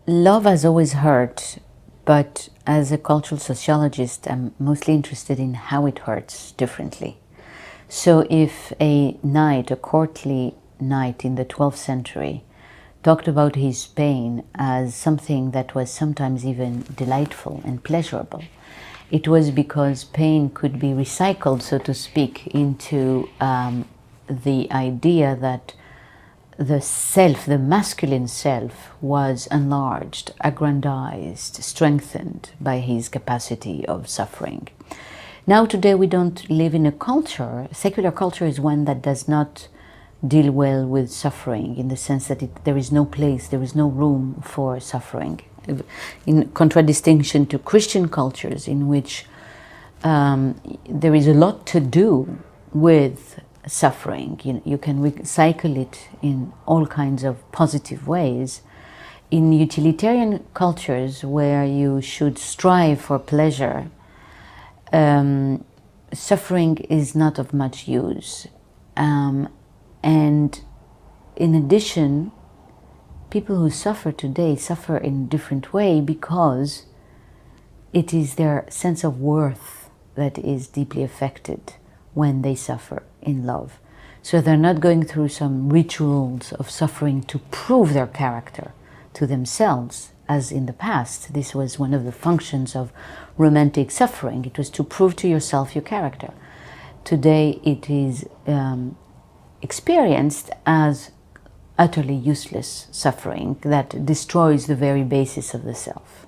Love has always hurt, but as a cultural sociologist, I'm mostly interested in how it hurts differently. So if a knight, a courtly knight in the 12th century, talked about his pain as something that was sometimes even delightful and pleasurable, it was because pain could be recycled, so to speak, into the idea that the self, the masculine self, was enlarged, aggrandized, strengthened by his capacity of suffering. Now today we don't live in a culture, secular culture is one that does not deal well with suffering, in the sense that there is no place, there is no room for suffering. In contradistinction to Christian cultures, in which there is a lot to do with suffering. You can recycle it in all kinds of positive ways. In utilitarian cultures where you should strive for pleasure, suffering is not of much use. And in addition, people who suffer today suffer in a different way because it is their sense of worth that is deeply affected when they suffer in love. So they're not going through some rituals of suffering to prove their character to themselves, as in the past. This was one of the functions of romantic suffering. It was to prove to yourself your character. Today it is experienced as utterly useless suffering that destroys the very basis of the self.